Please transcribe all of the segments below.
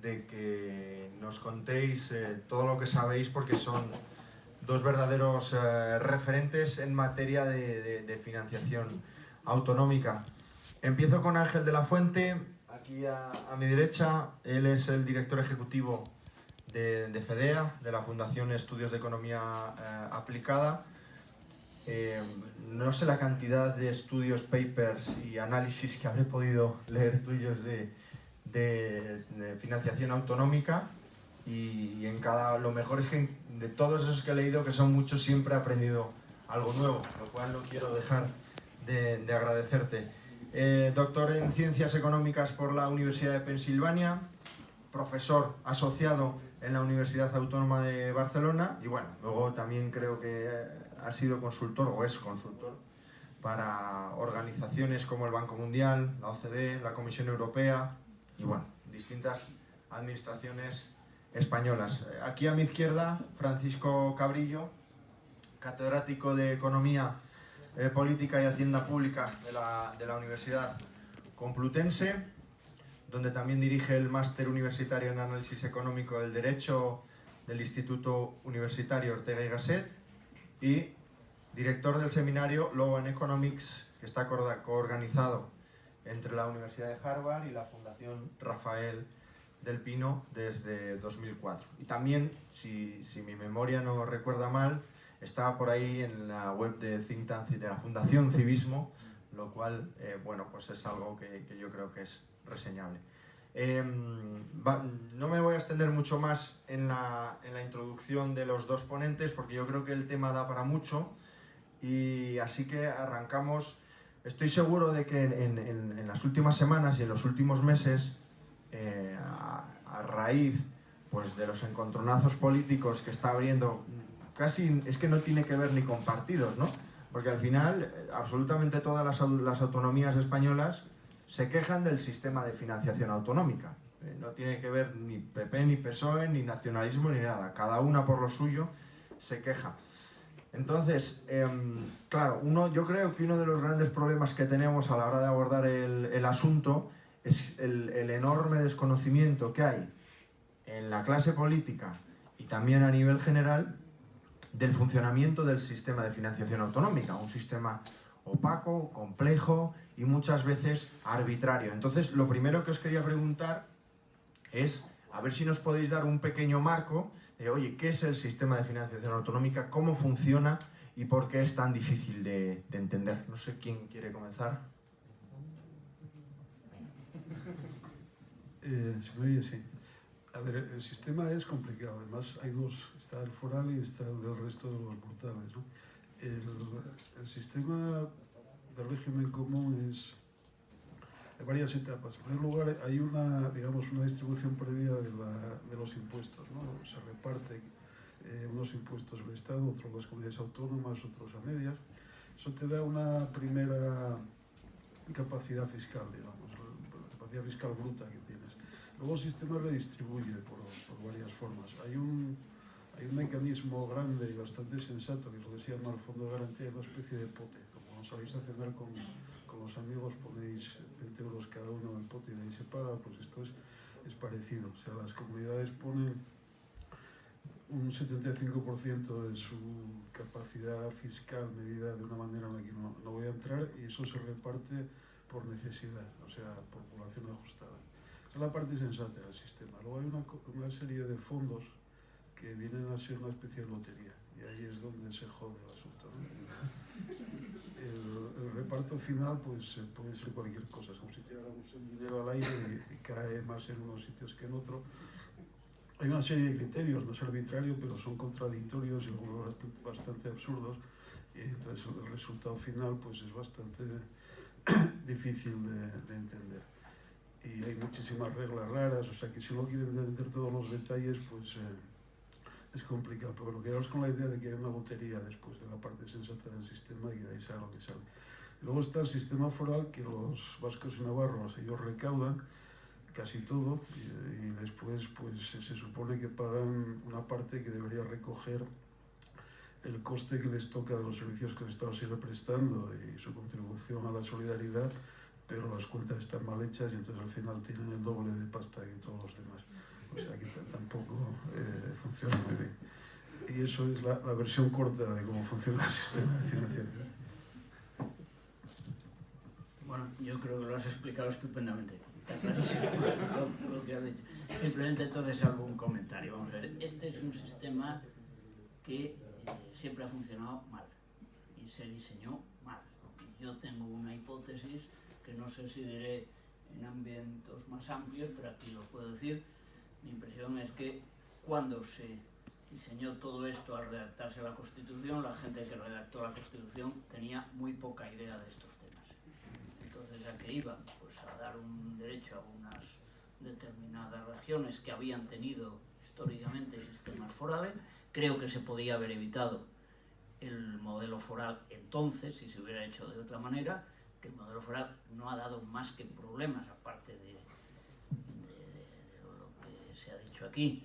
de que nos contéis todo lo que sabéis, porque son dos verdaderos referentes en materia de financiación autonómica. Empiezo con Ángel de la Fuente, aquí a mi derecha. Él es el director ejecutivo de FEDEA, de la Fundación Estudios de Economía Aplicada. No sé la cantidad de estudios, papers y análisis que habré podido leer tuyos de financiación autonómica, y lo mejor es que de todos esos que he leído, que son muchos, siempre he aprendido algo nuevo, lo cual no quiero dejar de agradecerte. Doctor en Ciencias Económicas por la Universidad de Pensilvania, profesor asociado en la Universidad Autónoma de Barcelona, y bueno, luego también creo que ha sido consultor o es consultor para organizaciones como el Banco Mundial, la OCDE, la Comisión Europea y bueno, distintas administraciones españolas. Aquí a mi izquierda, Francisco Cabrillo, catedrático de Economía Política y Hacienda Pública de la Universidad Complutense, donde también dirige el máster universitario en Análisis Económico del Derecho del Instituto Universitario Ortega y Gasset, y director del seminario Law and Economics, que está coorganizado entre la Universidad de Harvard y la Fundación Rafael del Pino desde 2004. Y también, si mi memoria no recuerda mal, está por ahí en la web de Think Tank de la Fundación Civismo, lo cual, bueno, pues es algo que yo creo que es reseñable. No me voy a extender mucho más en la introducción de los dos ponentes, porque yo creo que el tema da para mucho, y así que arrancamos. Estoy seguro de que en las últimas semanas y en los últimos meses, a raíz pues, de los encontronazos políticos que está abriendo, casi es que no tiene que ver ni con partidos, ¿no? Porque al final absolutamente todas las autonomías españolas se quejan del sistema de financiación autonómica. No tiene que ver ni PP, ni PSOE, ni nacionalismo, ni nada. Cada una por lo suyo se queja. Entonces, claro, yo creo que uno de los grandes problemas que tenemos a la hora de abordar el asunto es el enorme desconocimiento que hay en la clase política y también a nivel general del funcionamiento del sistema de financiación autonómica, un sistema opaco, complejo y muchas veces arbitrario. Entonces, lo primero que os quería preguntar es a ver si nos podéis dar un pequeño marco de, oye, ¿qué es el sistema de financiación autonómica? ¿Cómo funciona? ¿Y por qué es tan difícil de entender? No sé quién quiere comenzar. ¿Se me oye? Sí. A ver, el sistema es complicado. Además, hay dos. Está el foral y está el resto de los mortales, ¿no? El sistema de régimen común hay varias etapas. En primer lugar, hay una distribución previa de los impuestos, ¿no? Se reparte unos impuestos al Estado, otros a las comunidades autónomas, otros a medias. Eso te da una primera capacidad fiscal, digamos, la capacidad fiscal bruta que tienes. Luego el sistema redistribuye por varias formas. Hay un mecanismo grande y bastante sensato, que es lo que se llama el Fondo de Garantía, una especie de pote. Como sabéis a cenar con los amigos, ponéis 20 euros cada uno en el pote y de ahí se paga, pues esto es parecido. O sea, las comunidades ponen un 75% de su capacidad fiscal medida de una manera en la que no voy a entrar, y eso se reparte por necesidad, o sea, por población ajustada. Esa es la parte sensata del sistema. Luego hay una serie de fondos que vienen a ser una especie de lotería, y ahí es donde se jode el asunto, ¿no? El reparto final pues puede ser cualquier cosa, es como si tiráramos el dinero al aire y cae más en unos sitios que en otros. Hay una serie de criterios, no es arbitrario, pero son contradictorios y algunos bastante absurdos, y entonces el resultado final pues es bastante difícil de entender. Y hay muchísimas reglas raras, o sea que si no quieren entender todos los detalles, pues es complicado. Pero bueno, quedaros con la idea de que hay una lotería después de la parte sensata del sistema y que de ahí sale lo que sale. Luego está el sistema foral, que los vascos y navarros, ellos recaudan casi todo, y después pues se supone que pagan una parte que debería recoger el coste que les toca de los servicios que el Estado sigue prestando y su contribución a la solidaridad, pero las cuentas están mal hechas y entonces al final tienen el doble de pasta que todos los demás. O sea que tampoco funciona muy bien. Y eso es la versión corta de cómo funciona el sistema de financiación. Bueno, yo creo que lo has explicado estupendamente. Está clarísimo lo que has dicho. Simplemente entonces algún comentario. Vamos a ver, este es un sistema que siempre ha funcionado mal y se diseñó mal. Yo tengo una hipótesis que no sé si diré en ámbitos más amplios, pero aquí lo puedo decir. Mi impresión es que cuando se diseñó todo esto al redactarse la Constitución, la gente que redactó la Constitución tenía muy poca idea de estos temas. Entonces, ¿a qué iban? Pues a dar un derecho a unas determinadas regiones que habían tenido históricamente sistemas forales. Creo que se podía haber evitado el modelo foral entonces, si se hubiera hecho de otra manera, que el modelo foral no ha dado más que problemas, aparte de lo que se ha dicho aquí,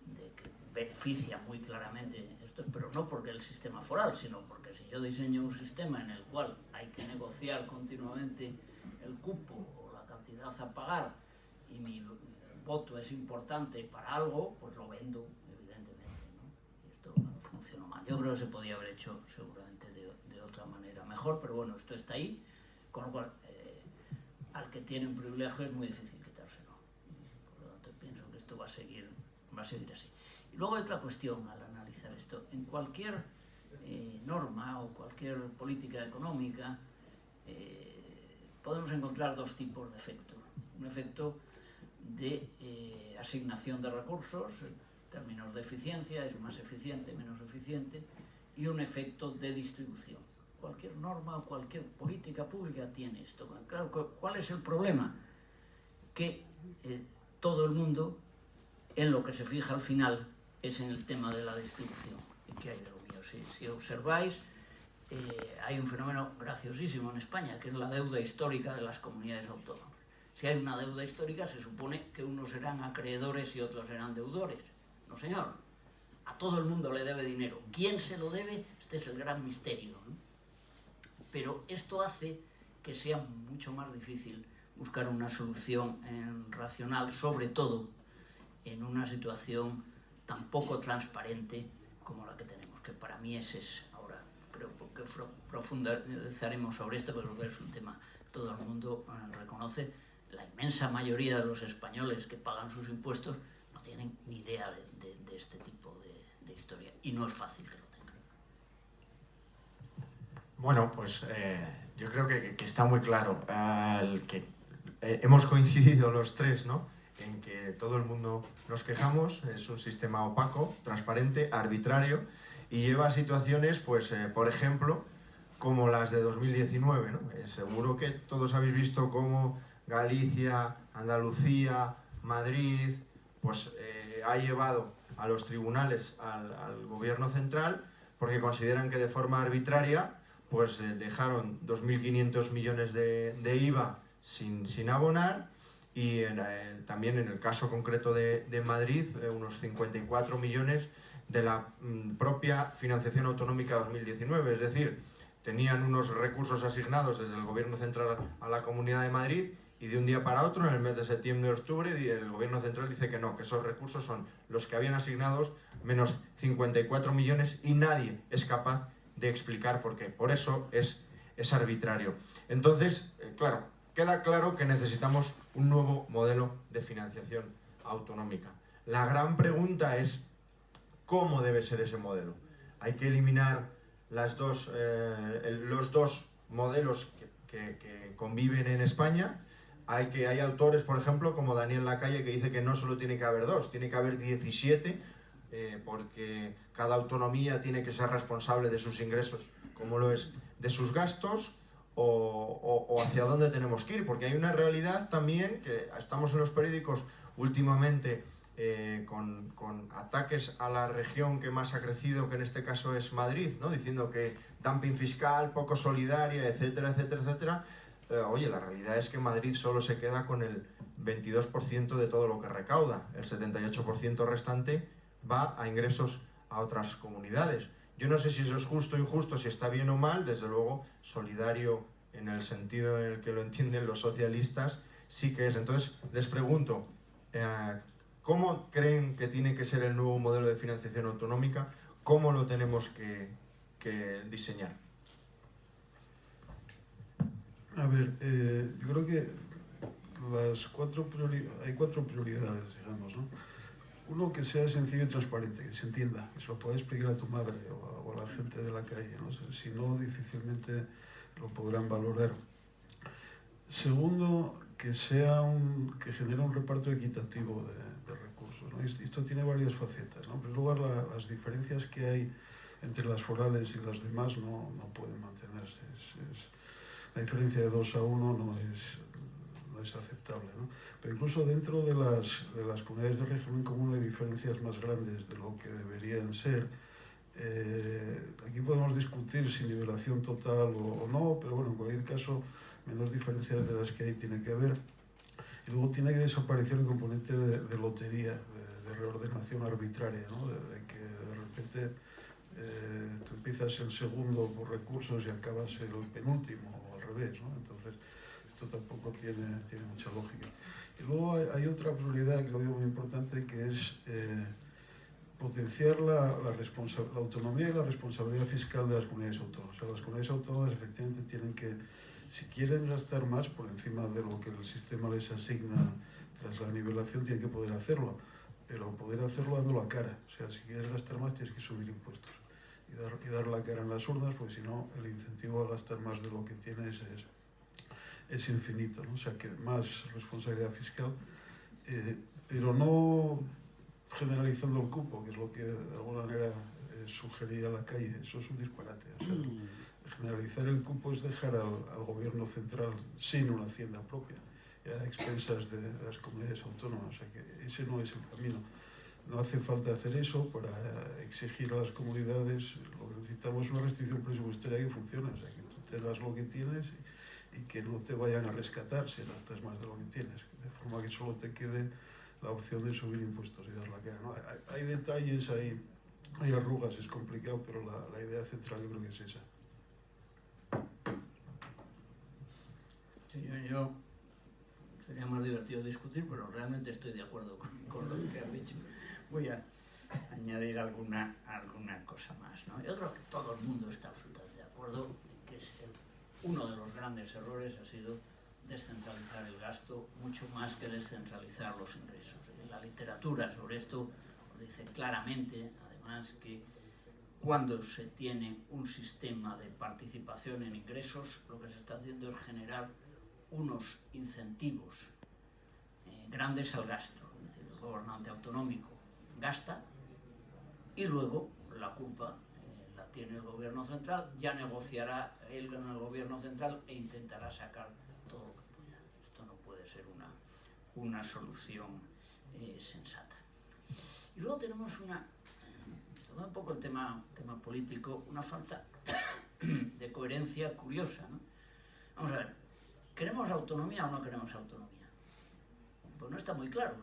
de que beneficia muy claramente esto, pero no porque el sistema foral, sino porque si yo diseño un sistema en el cual hay que negociar continuamente el cupo o la cantidad a pagar y mi voto es importante para algo, pues lo vendo, evidentemente, ¿no? Y esto funcionó mal. Yo creo que se podía haber hecho seguramente de otra manera mejor, pero bueno, esto está ahí, con lo cual al que tiene un privilegio es muy difícil quitárselo. Por lo tanto, pienso que esto va a seguir así. Y luego otra cuestión al analizar esto. En cualquier norma o cualquier política económica podemos encontrar dos tipos de efectos. Un efecto de asignación de recursos, en términos de eficiencia, es más eficiente, menos eficiente, y un efecto de distribución. Cualquier norma o cualquier política pública tiene esto. Claro, ¿cuál es el problema? Que todo el mundo, en lo que se fija al final, es en el tema de la distribución. ¿Y qué hay de lo mío? Si observáis, hay un fenómeno graciosísimo en España, que es la deuda histórica de las comunidades autónomas. Si hay una deuda histórica, se supone que unos serán acreedores y otros serán deudores. No, señor. A todo el mundo le debe dinero. ¿Quién se lo debe? Este es el gran misterio, ¿no? Pero esto hace que sea mucho más difícil buscar una solución racional, sobre todo en una situación tan poco transparente como la que tenemos, que para mí ese es, ahora creo que profundizaremos sobre esto, pero creo que es un tema que todo el mundo reconoce. La inmensa mayoría de los españoles que pagan sus impuestos no tienen ni idea de este tipo de historia, y no es fácil que lo tengan. Bueno, pues yo creo que está muy claro que hemos coincidido los tres, ¿no?, en que todo el mundo nos quejamos. Es un sistema opaco, transparente, arbitrario, y lleva a situaciones, pues, por ejemplo, como las de 2019, ¿no? Seguro que todos habéis visto cómo Galicia, Andalucía, Madrid, pues ha llevado a los tribunales al gobierno central porque consideran que de forma arbitraria pues dejaron 2.500 millones de IVA sin abonar, y también en el caso concreto de Madrid unos 54 millones de la propia financiación autonómica 2019, es decir, tenían unos recursos asignados desde el gobierno central a la Comunidad de Madrid, y de un día para otro, en el mes de septiembre-octubre, el gobierno central dice que no, que esos recursos son los que habían asignados menos 54 millones, y nadie es capaz de explicar por qué. Por eso es arbitrario. Entonces, claro, queda claro que necesitamos un nuevo modelo de financiación autonómica. La gran pregunta es ¿cómo debe ser ese modelo? Hay que eliminar los dos modelos que conviven en España. Hay autores, por ejemplo, como Daniel Lacalle, que dice que no solo tiene que haber dos, tiene que haber 17, porque cada autonomía tiene que ser responsable de sus ingresos, como lo es de sus gastos, o hacia dónde tenemos que ir, porque hay una realidad también, que estamos en los periódicos últimamente con ataques a la región que más ha crecido, que en este caso es Madrid, ¿no?, diciendo que dumping fiscal, poco solidaria, etcétera, etcétera, etcétera. Oye, la realidad es que Madrid solo se queda con el 22% de todo lo que recauda. El 78% restante va a ingresos a otras comunidades. Yo no sé si eso es justo o injusto, si está bien o mal. Desde luego, solidario en el sentido en el que lo entienden los socialistas, sí que es. Entonces, les pregunto, ¿Cómo creen que tiene que ser el nuevo modelo de financiación autonómica? ¿Cómo lo tenemos que diseñar? A ver, yo creo que hay cuatro prioridades, digamos, ¿no? Uno, que sea sencillo y transparente, que se entienda, que se lo pueda explicar a tu madre o a la gente de la calle, ¿no? Si no, difícilmente lo podrán valorar. Segundo, que genere un reparto equitativo de recursos, ¿no? Esto tiene varias facetas, ¿no? En primer lugar, las diferencias que hay entre las forales y las demás no pueden mantenerse. La diferencia de 2-1 no es aceptable, ¿no? Pero incluso dentro de las comunidades de régimen común hay diferencias más grandes de lo que deberían ser. Aquí podemos discutir si nivelación total o no, pero bueno, en cualquier caso, menos diferencias de las que hay tiene que haber. Y luego tiene que desaparecer el componente de lotería, de reordenación arbitraria, ¿no? De que de repente tú empiezas el segundo por recursos y acabas el penúltimo, o al revés, ¿no? Entonces, esto tampoco tiene mucha lógica. Y luego hay otra prioridad que lo veo muy importante, que es potenciar la autonomía y la responsabilidad fiscal de las comunidades autónomas. O sea, las comunidades autónomas efectivamente tienen que, si quieren gastar más por encima de lo que el sistema les asigna tras la nivelación, tienen que poder hacerlo, pero poder hacerlo dando la cara. O sea, si quieres gastar más tienes que subir impuestos y dar la cara en las urnas, porque si no el incentivo a gastar más de lo que tienes es infinito, ¿no? O sea, que más responsabilidad fiscal, pero no generalizando el cupo, que es lo que de alguna manera sugería la calle. Eso es un disparate. O sea, generalizar el cupo es dejar al gobierno central sin una hacienda propia, a expensas de las comunidades autónomas. O sea, que ese no es el camino. No hace falta hacer eso para exigir a las comunidades. Lo que necesitamos es una restricción presupuestaria que funcione, o sea, que tú tengas lo que tienes y que no te vayan a rescatar si gastas más de lo que tienes, de forma que solo te quede la opción de subir impuestos y dar la cara, ¿no? Hay detalles, hay arrugas, es complicado, pero la idea central yo creo que es esa. Sí, yo sería más divertido discutir, pero realmente estoy de acuerdo con lo que has dicho. Voy a añadir alguna cosa más, ¿no? Yo creo que todo el mundo está absolutamente de acuerdo en que uno de los grandes errores ha sido descentralizar el gasto mucho más que descentralizar los ingresos. La literatura sobre esto dice claramente, además, que cuando se tiene un sistema de participación en ingresos, lo que se está haciendo es generar unos incentivos grandes al gasto. Es decir, el gobernante autonómico gasta y luego la culpa la tiene el gobierno central, ya negociará él con el gobierno central e intentará sacar todo lo que pueda. Esto no puede ser una solución sensata. Y luego tenemos todo un poco el tema político, una falta de coherencia curiosa, ¿no? Vamos a ver, ¿queremos autonomía o no queremos autonomía? Pues no está muy claro.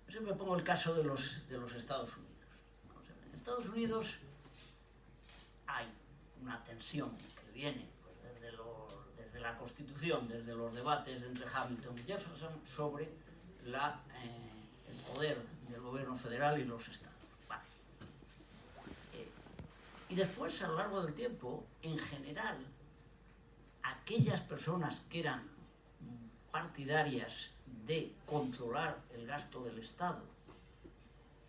Yo siempre pongo el caso de los Estados Unidos. Vamos a ver, en Estados Unidos hay una tensión que viene pues, desde la Constitución, desde los debates entre Hamilton y Jefferson sobre el poder del gobierno federal y los estados. Vale. Y después, a lo largo del tiempo, en general, aquellas personas que eran partidarias de controlar el gasto del Estado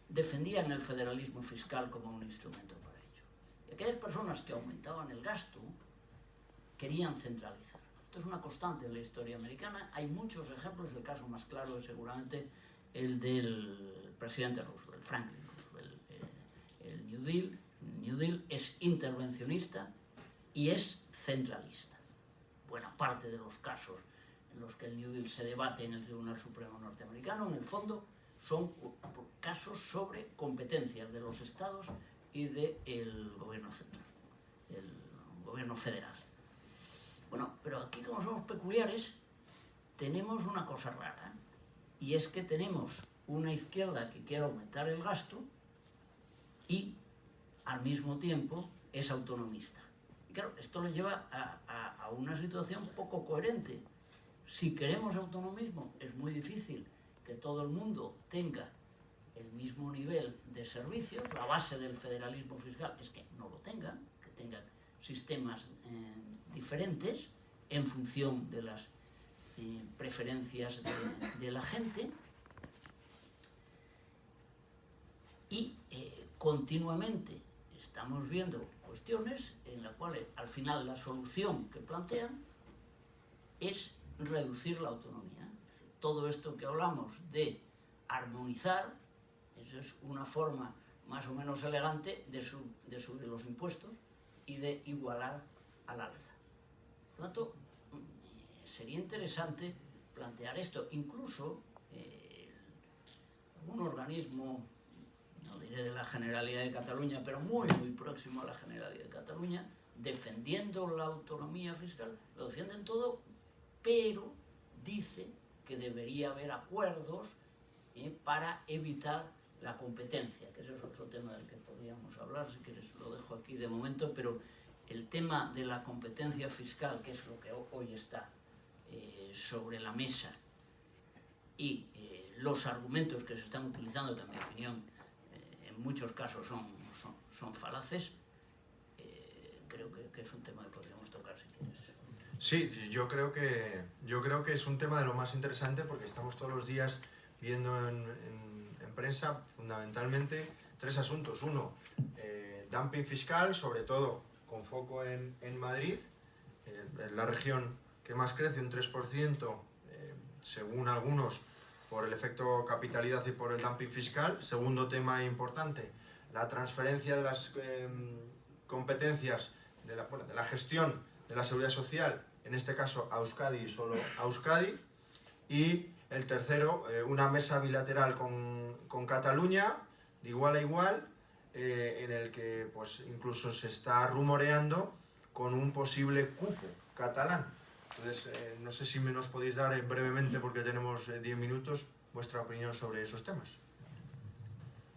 defendían el federalismo fiscal como un instrumento para ello. Y aquellas personas que aumentaban el gasto querían centralizar. Esto es una constante en la historia americana. Hay muchos ejemplos. El caso más claro es seguramente el del presidente Roosevelt, Franklin Roosevelt. El New Deal es intervencionista y es centralista. Buena parte de los casos en los que el New Deal se debate en el Tribunal Supremo norteamericano, en el fondo, son casos sobre competencias de los estados y del gobierno central, el gobierno federal. Bueno, pero aquí, como somos peculiares, tenemos una cosa rara, y es que tenemos una izquierda que quiere aumentar el gasto y, al mismo tiempo, es autonomista. Y claro, esto le lleva a una situación poco coherente. Si queremos autonomismo, es muy difícil que todo el mundo tenga el mismo nivel de servicios. La base del federalismo fiscal es que no lo tengan, que tengan sistemas diferentes en función de las preferencias de la gente, y continuamente estamos viendo cuestiones en las cuales al final la solución que plantean es reducir la autonomía. Es decir, todo esto que hablamos de armonizar, eso es una forma más o menos elegante de subir los impuestos y de igualar al alza. Por lo tanto, sería interesante plantear esto. Incluso un organismo, no diré de la Generalidad de Cataluña, pero muy próximo a la Generalidad de Cataluña, defendiendo la autonomía fiscal, lo defienden todo, pero dice que debería haber acuerdos para evitar la competencia, que ese es otro tema del que podríamos hablar, si quieres lo dejo aquí de momento, pero el tema de la competencia fiscal, que es lo que hoy está sobre la mesa, y los argumentos que se están utilizando, que en mi opinión en muchos casos son falaces, creo que es un tema que podríamos tocar, si quieres. Sí, yo creo que es un tema de lo más interesante, porque estamos todos los días viendo en prensa fundamentalmente tres asuntos. Uno, dumping fiscal, sobre todo con foco en Madrid, la región que más crece, un 3%, según algunos, por el efecto capitalidad y por el dumping fiscal. Segundo tema importante, la transferencia de las competencias de la gestión de la seguridad social, en este caso a Euskadi y solo a Euskadi. Y el tercero, una mesa bilateral con Cataluña, de igual a igual, en el que pues incluso se está rumoreando con un posible cupo catalán. Entonces, no sé si nos podéis dar brevemente, porque tenemos 10 minutos, vuestra opinión sobre esos temas.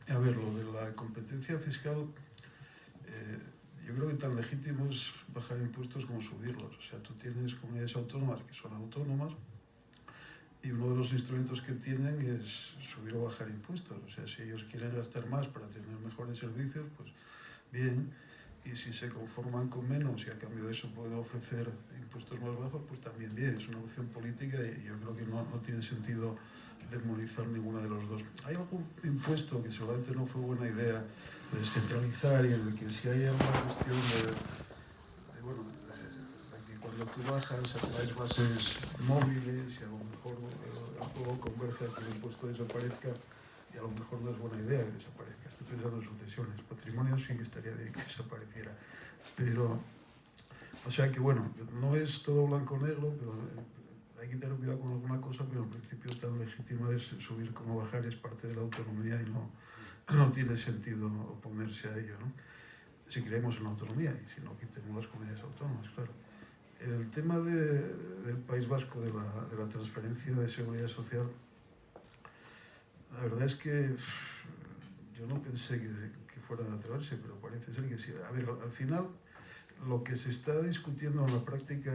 A ver, lo de la competencia fiscal, yo creo que tan legítimo es bajar impuestos como subirlos. O sea, tú tienes comunidades autónomas que son autónomas y uno de los instrumentos que tienen es subir o bajar impuestos. O sea, si ellos quieren gastar más para tener mejores servicios, pues bien. Y si se conforman con menos y a cambio de eso pueden ofrecer impuestos más bajos, pues también bien. Es una opción política y yo creo que no tiene sentido demonizar ninguna de los dos. Hay algún impuesto que seguramente no fue buena idea de descentralizar, y en el que si hay alguna cuestión de que cuando tú bajas atraes bases móviles y a lo mejor el juego converge a que el impuesto desaparezca, y a lo mejor no es buena idea que desaparezca. Estoy pensando en sucesiones. Patrimonio sí que estaría bien que desapareciera. Pero, o sea que bueno, no es todo blanco o negro, pero hay que tener cuidado con alguna cosa, pero en principio tan legítima es subir como bajar, es parte de la autonomía y no tiene sentido oponerse a ello, ¿no? Si creemos en la autonomía, y si no, quitemos las comunidades autónomas, claro. El tema del País Vasco, de la transferencia de seguridad social, la verdad es que yo no pensé que fueran a atreverse, pero parece ser que sí. A ver, al final, lo que se está discutiendo en la práctica,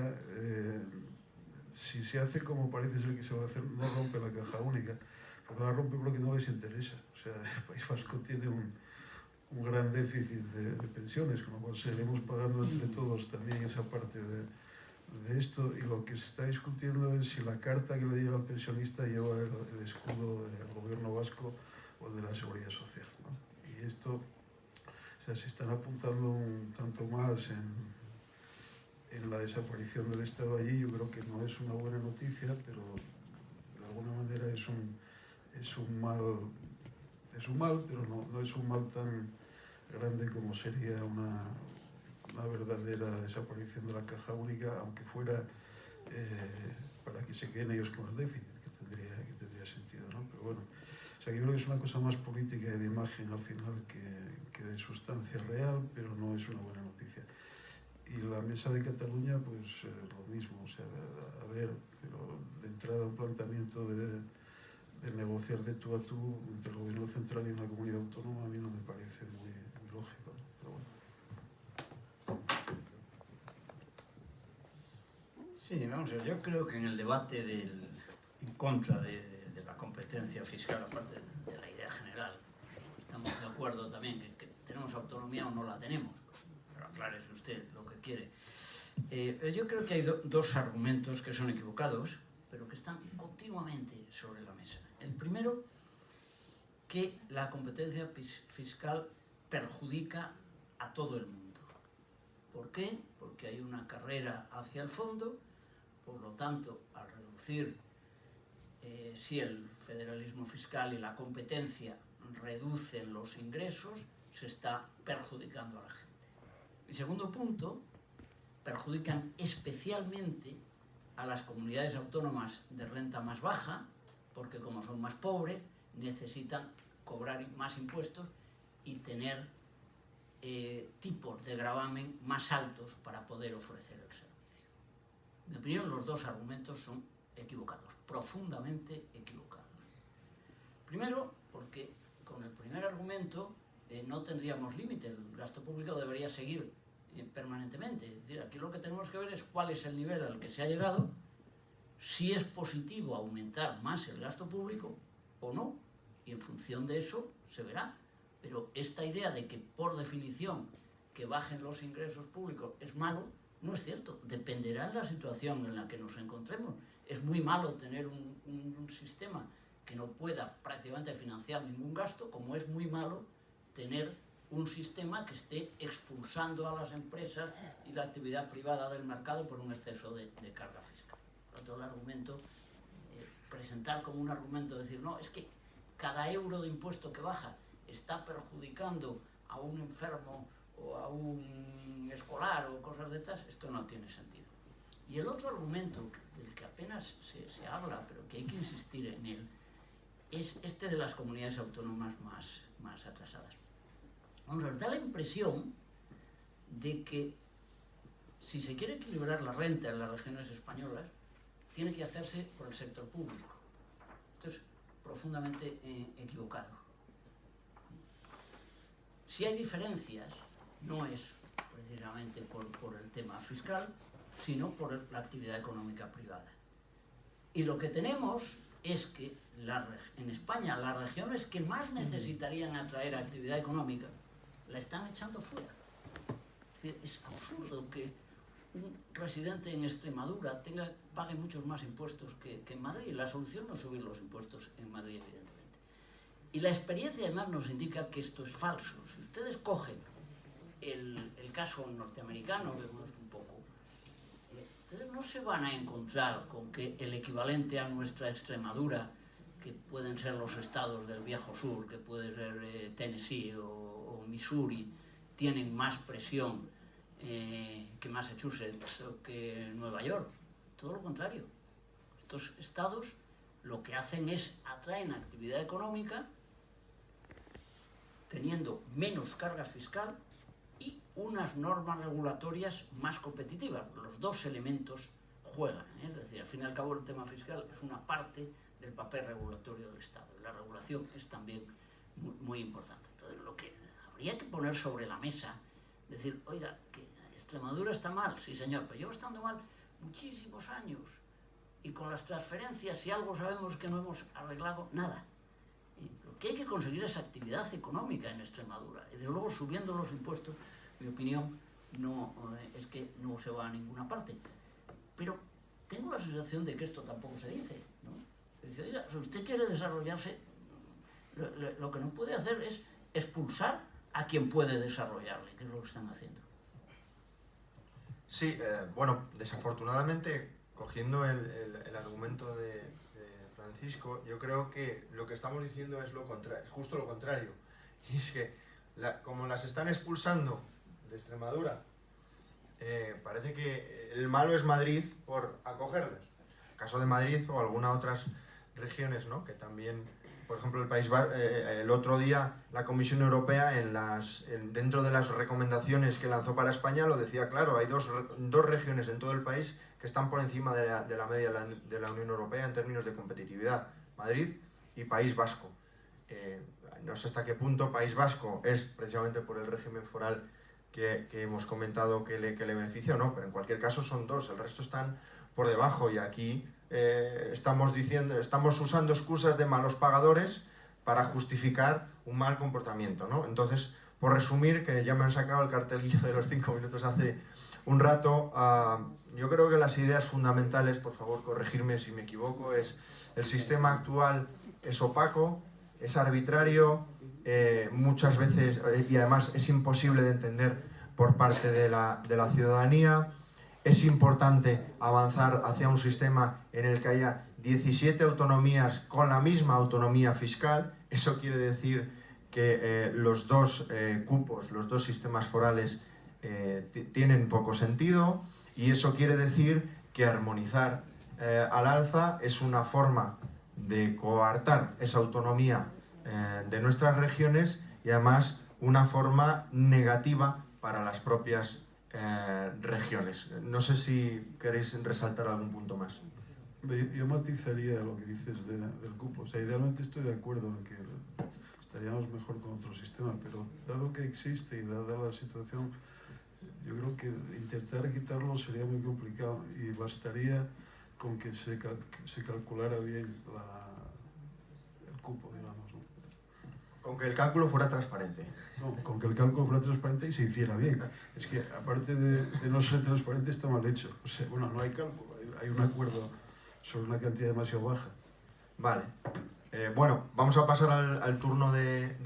si se hace como parece ser que se va a hacer, no rompe la caja única, porque la rompe porque no les interesa. O sea, el País Vasco tiene un gran déficit de pensiones, con lo cual seguiremos pagando entre todos también esa parte de esto, y lo que se está discutiendo es si la carta que le llega al pensionista lleva el escudo del gobierno vasco o el de la seguridad social, ¿no? Y esto, o sea, se están apuntando un tanto más en la desaparición del Estado allí. Yo creo que no es una buena noticia, pero de alguna manera es un mal, pero no es un mal tan grande como sería una verdadera desaparición de la caja única, aunque fuera para que se queden ellos con el déficit, que tendría sentido, ¿no? Pero bueno, o sea, yo creo que es una cosa más política y de imagen al final que de sustancia real, pero no es una buena noticia. Y la mesa de Cataluña, pues lo mismo, o sea, a ver, pero de entrada un planteamiento de negociar de tú a tú entre el gobierno central y una comunidad autónoma a mí no me parece muy lógico, ¿no? Pero bueno. Sí, vamos a ver, yo creo que en el debate en contra de la competencia competencia fiscal, aparte de la idea general. Estamos de acuerdo también que tenemos autonomía o no la tenemos, pero aclárese usted lo que quiere. Yo creo que hay dos argumentos que son equivocados, pero que están continuamente sobre la mesa. El primero, que la competencia fiscal perjudica a todo el mundo. ¿Por qué? Porque hay una carrera hacia el fondo, por lo tanto, al reducir, si el federalismo fiscal y la competencia reducen los ingresos, se está perjudicando a la gente. Y segundo punto, perjudican especialmente a las comunidades autónomas de renta más baja, porque como son más pobres, necesitan cobrar más impuestos y tener tipos de gravamen más altos para poder ofrecer el servicio. En mi opinión, los dos argumentos son equivocados, profundamente equivocados. Primero, porque con el primer argumento no tendríamos límite, el gasto público debería seguir permanentemente. Es decir, aquí lo que tenemos que ver es cuál es el nivel al que se ha llegado, si es positivo aumentar más el gasto público o no, y en función de eso se verá. Pero esta idea de que por definición que bajen los ingresos públicos es malo, no es cierto. Dependerá de la situación en la que nos encontremos. Es muy malo tener un sistema que no pueda prácticamente financiar ningún gasto, como es muy malo tener un sistema que esté expulsando a las empresas y la actividad privada del mercado por un exceso de carga fiscal. Por lo tanto, el argumento, presentar como un argumento, decir, no, es que cada euro de impuesto que baja está perjudicando a un enfermo o a un escolar o cosas de estas, esto no tiene sentido. Y el otro argumento, del que apenas se habla, pero que hay que insistir en él, es este de las comunidades autónomas más atrasadas. Vamos a ver, da la impresión de que si se quiere equilibrar la renta en las regiones españolas, tiene que hacerse por el sector público. Esto es profundamente equivocado. Si hay diferencias, no es precisamente por el tema fiscal, sino por la actividad económica privada. Y lo que tenemos es que en España las regiones que más necesitarían atraer actividad económica la están echando fuera. Es decir, es absurdo que un residente en Extremadura pague muchos más impuestos que en Madrid. La solución no es subir los impuestos en Madrid, evidentemente. Y la experiencia además nos indica que esto es falso. Si ustedes cogen el caso norteamericano, que conozco un poco, ustedes no se van a encontrar con que el equivalente a nuestra Extremadura, que pueden ser los estados del viejo sur, que puede ser Tennessee o Missouri, tienen más presión que Massachusetts o que Nueva York. Todo lo contrario. Estos estados lo que hacen es atraen actividad económica teniendo menos carga fiscal y unas normas regulatorias más competitivas. Los dos elementos juegan, es decir, al fin y al cabo el tema fiscal es una parte del papel regulatorio del Estado. La regulación es también muy importante. Entonces, lo que habría que poner sobre la mesa, decir, oiga, que Extremadura está mal, sí señor, pero lleva estando mal muchísimos años. Y con las transferencias, si algo sabemos que no hemos arreglado, nada. Lo que hay que conseguir es actividad económica en Extremadura. Y desde luego, subiendo los impuestos, mi opinión es que no se va a ninguna parte. Pero tengo la sensación de que esto tampoco se dice, ¿no? Se dice, oiga, si usted quiere desarrollarse, lo que no puede hacer es expulsar a quien puede desarrollarle, que es lo que están haciendo. Sí, bueno, desafortunadamente, cogiendo el argumento de Francisco, yo creo que lo que estamos diciendo es justo lo contrario. Y es que, como las están expulsando de Extremadura, parece que el malo es Madrid por acogerlas. El caso de Madrid o algunas otras regiones, ¿no? Que también, por ejemplo, el otro día la Comisión Europea dentro de las recomendaciones que lanzó para España lo decía claro, hay dos regiones en todo el país que están por encima de la media de la Unión Europea en términos de competitividad, Madrid y País Vasco. No sé hasta qué punto País Vasco es precisamente por el régimen foral que hemos comentado que le beneficia o no, pero en cualquier caso son dos, el resto están por debajo y aquí estamos usando excusas de malos pagadores para justificar un mal comportamiento, ¿no? Entonces, por resumir, que ya me han sacado el cartelillo de los 5 minutos hace un rato, yo creo que las ideas fundamentales, por favor, corregirme si me equivoco, es el sistema actual es opaco, es arbitrario, muchas veces, y además es imposible de entender por parte de la ciudadanía. Es importante avanzar hacia un sistema en el que haya 17 autonomías con la misma autonomía fiscal. Eso quiere decir que los dos cupos, los dos sistemas forales tienen poco sentido, y eso quiere decir que armonizar al alza es una forma de coartar esa autonomía de nuestras regiones, y además una forma negativa para las propias regiones. No sé si queréis resaltar algún punto más. Yo matizaría lo que dices del cupo. O sea, idealmente estoy de acuerdo en que estaríamos mejor con otro sistema, pero dado que existe y dada la situación, yo creo que intentar quitarlo sería muy complicado, y bastaría con que se calculara bien el cupo, digamos, ¿no? Con que el cálculo fuera transparente. No, con que el cálculo fuera transparente y se hiciera bien. Es que, aparte de no ser transparente, está mal hecho. O sea, bueno, no hay cálculo, hay un acuerdo sobre una cantidad demasiado baja. Vale. Bueno, vamos a pasar al turno de